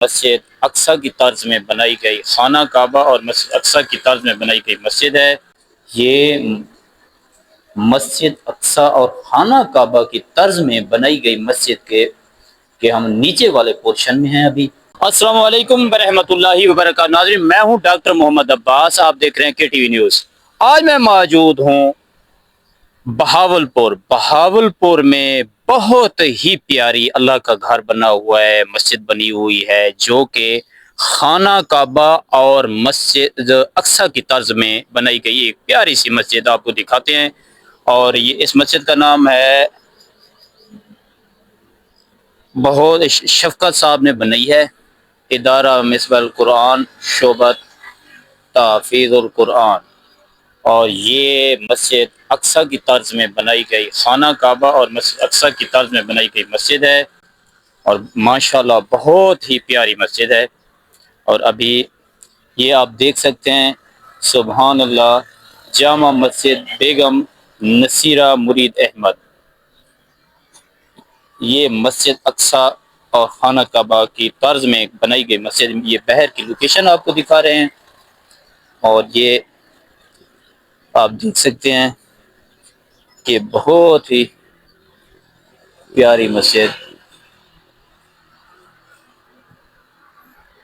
مسجد اقصی کی طرز میں بنائی گئی خانہ کعبہ اور مسجد اقصی کی طرز میں بنائی گئی مسجد ہے۔ یہ مسجد اقصی اور خانہ کعبہ کی طرز میں بنائی گئی مسجد کے ہم نیچے والے پورشن میں ہیں ابھی۔ السلام علیکم ورحمۃ اللہ وبرکاتہ۔ ناظرین، میں ہوں ڈاکٹر محمد عباس، آپ دیکھ رہے ہیں کے ٹی وی نیوز۔ آج میں موجود ہوں بہاولپور میں بہت ہی پیاری اللہ کا گھر بنا ہوا ہے، مسجد بنی ہوئی ہے جو کہ خانہ کعبہ اور مسجد اقصی کی طرز میں بنائی گئی ایک پیاری سی مسجد آپ کو دکھاتے ہیں۔ اور یہ اس مسجد کا نام ہے، بہت شفقت صاحب نے بنائی ہے، ادارہ مصباح القرآن شعبہ تحفیظ القرآن۔ اور یہ مسجد اقصی کی طرز میں بنائی گئی خانہ کعبہ اور مسجد اقصی کی طرز میں بنائی گئی مسجد ہے، اور ماشاءاللہ بہت ہی پیاری مسجد ہے۔ اور ابھی یہ آپ دیکھ سکتے ہیں، سبحان اللہ، جامع مسجد بیگم نصیرہ مرید احمد۔ یہ مسجد اقصی اور خانہ کعبہ کی طرز میں بنائی گئی مسجد، یہ بہر کی لوکیشن آپ کو دکھا رہے ہیں۔ اور یہ آپ دیکھ سکتے ہیں کہ بہت ہی پیاری مسجد،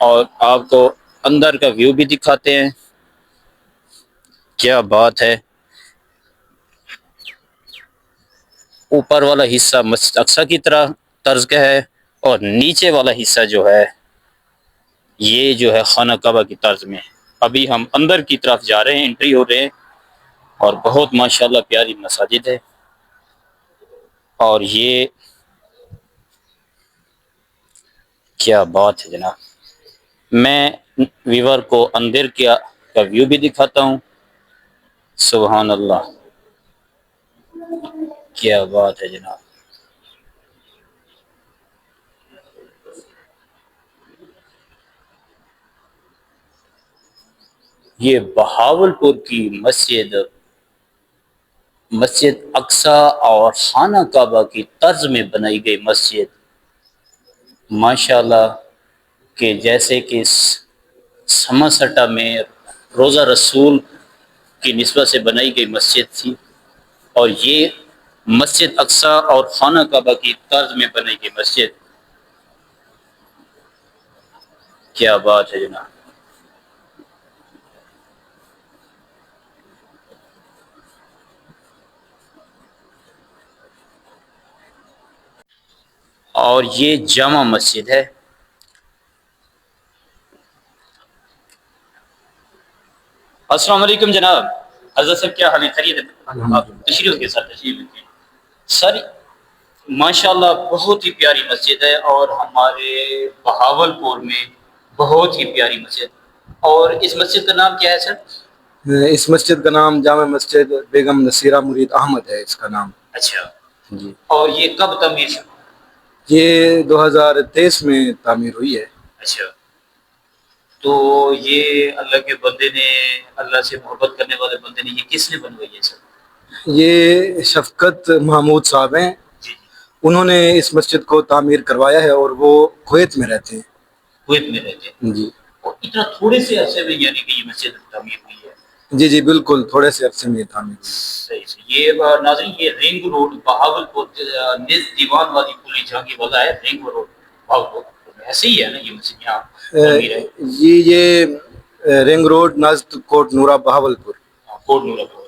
اور آپ کو اندر کا ویو بھی دکھاتے ہیں۔ کیا بات ہے، اوپر والا حصہ مسجد اقصی کی طرح طرز کا ہے، اور نیچے والا حصہ جو ہے یہ جو ہے خانہ کعبہ کی طرز میں۔ ابھی ہم اندر کی طرف جا رہے ہیں، انٹری ہو رہے ہیں، اور بہت ماشاءاللہ پیاری مساجد ہے۔ اور یہ کیا بات ہے جناب، میں ویور کو اندر کا ویو بھی دکھاتا ہوں۔ سبحان اللہ، کیا بات ہے جناب۔ یہ بہاولپور کی مسجد اقصی اور خانہ کعبہ کی طرز میں بنائی گئی مسجد، ماشاءاللہ، کہ جیسے کہ سماسٹا میں روزہ رسول کی نسبت سے بنائی گئی مسجد تھی، اور یہ مسجد اقصی اور خانہ کعبہ کی طرز میں بنائی گئی مسجد۔ کیا بات ہے جناب۔ اور یہ جامع مسجد ہے۔ السلام علیکم جناب، حضرت صاحب کیا حال ہے، خیریت ہے؟ آپ تشریف کے ساتھ تشریف لیں سر۔ ماشاءاللہ بہت ہی پیاری مسجد ہے، اور ہمارے بہاولپور میں بہت ہی پیاری مسجد۔ اور اس مسجد کا نام کیا ہے سر؟ اس مسجد کا نام جامع مسجد بیگم نصیرہ مرید احمد ہے اس کا نام۔ اچھا جی۔ اور یہ کب تعمیر شروع؟ یہ 2023 میں تعمیر ہوئی ہے۔ اچھا، تو یہ اللہ کے بندے نے، اللہ سے محبت کرنے والے بندے نے، یہ کس نے بنوائی ہے سر؟ یہ شفقت محمود صاحب ہیں، جی، انہوں نے اس مسجد کو تعمیر کروایا ہے، اور وہ کویت میں رہتے ہیں۔ کویت میں رہتے ہیں؟ جی۔ اور اتنا تھوڑے سے عرصے میں یعنی کہ یہ مسجد تعمیر ہوئی ہے؟ جی جی بالکل، تھوڑے سے عرصے میں تعمیر ہوئی۔ صحیح سے یہ ناظرین، یہ رنگ روڈ بہاولپور نز دیوان والی پولی جہاں کی وضع ہے، رنگ روڈ بہاولپور میں ایسے ہی ہے نا یہ مسجد یہاں تعمیر ہے؟ یہ رنگ روڈ نزد کوٹ نورا بہاولپور، کوٹ نورا بہاولپور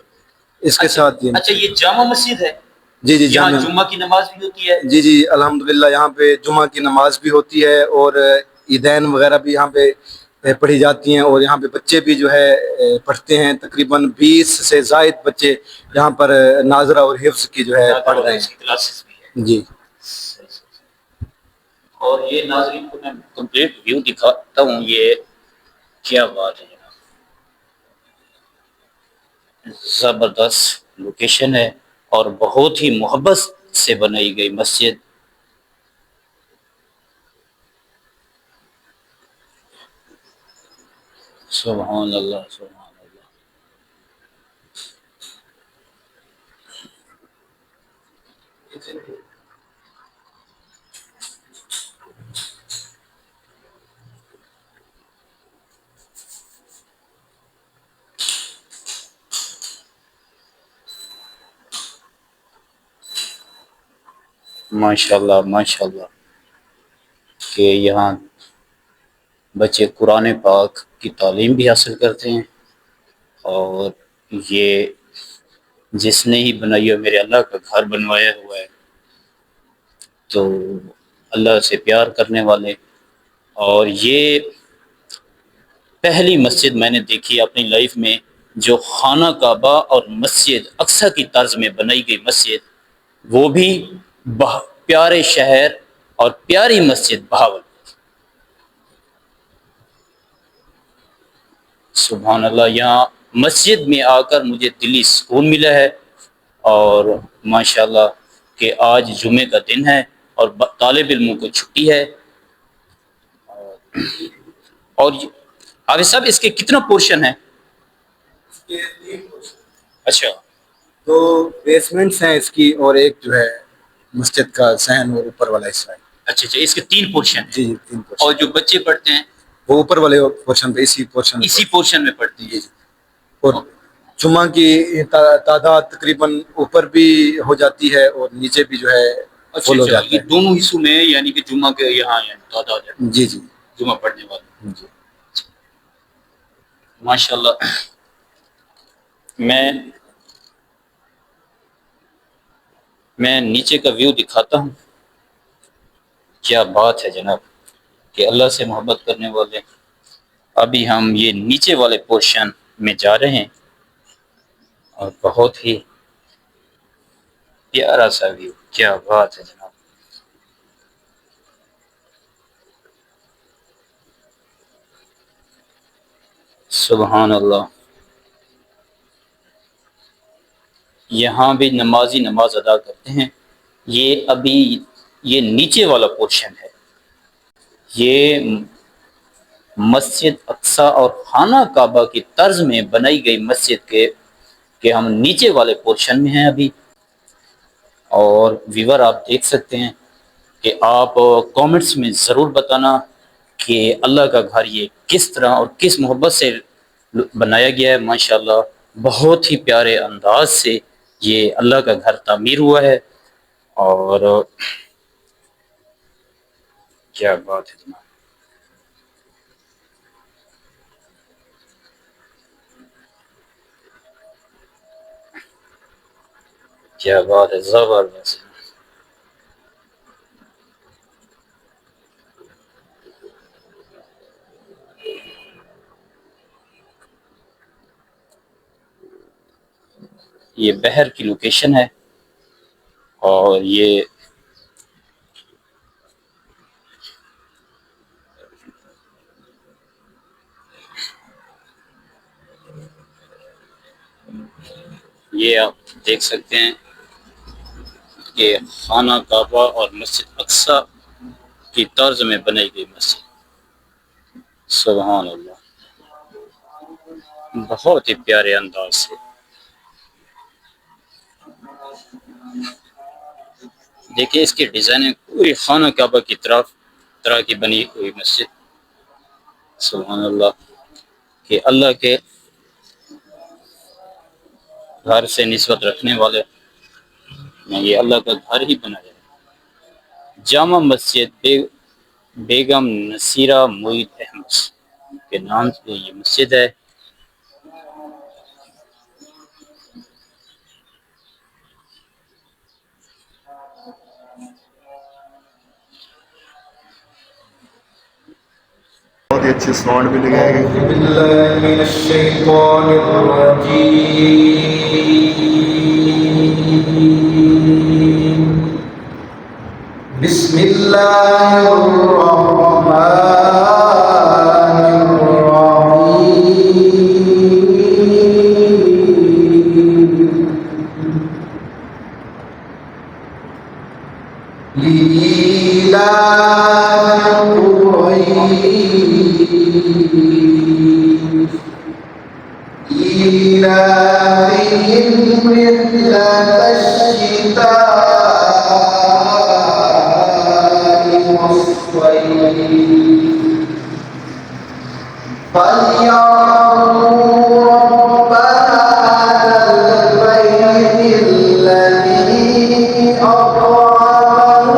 اس کے ساتھ یہ۔ اچھا، یہ جامع مسجد ہے؟ جی جی، یہاں جامع جمعہ کی نماز بھی ہوتی ہے؟ جی جی الحمدللہ، یہاں پہ جمعہ کی نماز بھی ہوتی ہے، اور عیدین وغیرہ بھی یہاں پہ پڑھی جاتی ہیں، اور یہاں پہ بچے بھی جو ہے پڑھتے ہیں، تقریباً 20 سے زائد بچے یہاں پر ناظرہ اور حفظ کی جو ہے پڑھ رہے ہیں۔ کلاسز بھی ہے؟ جی۔ اور یہ ناظرین کو میں کمپلیٹ ویو دکھاتا ہوں، یہ کیا بات ہے جناب، زبردست لوکیشن ہے، اور بہت ہی محبت سے بنائی گئی مسجد۔ سبحان اللہ، سبحان اللہ۔ ماشاءاللہ ماشاءاللہ کہ یہاں بچے قرآن پاک کی تعلیم بھی حاصل کرتے ہیں، اور یہ جس نے ہی بنائی ہو میرے اللہ کا گھر بنوایا ہوا ہے، تو اللہ سے پیار کرنے والے. اور یہ پہلی مسجد میں نے دیکھی اپنی لائف میں جو خانہ کعبہ اور مسجد اقصی کی طرز میں بنائی گئی مسجد، وہ بھی پیارے شہر اور پیاری مسجد بہاول. سبحان اللہ، یہاں مسجد میں آ کر مجھے دلی سکون ملا ہے. اور ماشاءاللہ کہ آج جمعے کا دن ہے اور طالب علموں کو چھٹی ہے. اور حافظ صاحب اس کے کتنا پورشن ہے؟ اچھا، دو بیسمنٹس ہیں اس کی، اور ایک جو ہے مسجد کا صحن اور اوپر والا حصہ ہے. اچھا اچھا، اس کے 3 پورشن ہیں. جی جی 3 پورشن. اور جو بچے پڑھتے ہیں وہ اوپر والے پورشن پہ، اسی پورشن میں پڑھتے ہیں. اور جمعہ کی تعداد تقریباً اوپر بھی ہو جاتی ہے اور نیچے بھی جو ہے فل ہو جاتا ہے. یہ دونوں حصوں میں یعنی کہ جمعہ کے یہاں تعداد ہے. جی جی، جمعہ پڑھنے والے. جی. ماشاءاللہ. میں نیچے کا ویو دکھاتا ہوں. کیا بات ہے جناب کہ اللہ سے محبت کرنے والے. ابھی ہم یہ نیچے والے پورشن میں جا رہے ہیں اور بہت ہی پیارا سا ویو. کیا بات ہے جناب. سبحان اللہ. یہاں بھی نمازی نماز ادا کرتے ہیں. یہ نیچے والا پورشن ہے. یہ مسجد اقصی اور خانہ کعبہ کی طرز میں بنائی گئی مسجد کے ہم نیچے والے پورشن میں ہیں ابھی. اور ویور آپ دیکھ سکتے ہیں کہ آپ کامنٹس میں ضرور بتانا کہ اللہ کا گھر یہ کس طرح اور کس محبت سے بنایا گیا ہے. ماشاءاللہ بہت ہی پیارے انداز سے یہ اللہ کا گھر تعمیر ہوا ہے. اور کیا بات ہے جناب. کیا بات ہے، زبردست. یہ بحر کی لوکیشن ہے. اور یہ آپ دیکھ سکتے ہیں کہ خانہ کعبہ اور مسجد اقصی کی طرز میں بنائی گئی مسجد. سبحان اللہ، بہت ہی پیارے انداز سے. دیکھیں اس کی ڈیزائننگ پوری خانہ کعبہ کی طرح کی بنی ہوئی مسجد. سبحان اللہ کہ اللہ کے گھر سے نسبت رکھنے والے نے یہ اللہ کا گھر ہی بنایا ہے. جامع مسجد بیگم نصیرہ معید احمد کے نام سے یہ مسجد ہے. بہت ہی اچھے ساؤنڈ بھی لگائے گئے. باللہ من الشیطان الرجیم. بسم اللہ الرحمن الرحیم. لإيلاف قريش إيلافهم رحلة الشتاء والصيف فليعبدوا رب هذا البيت الذي أطعمهم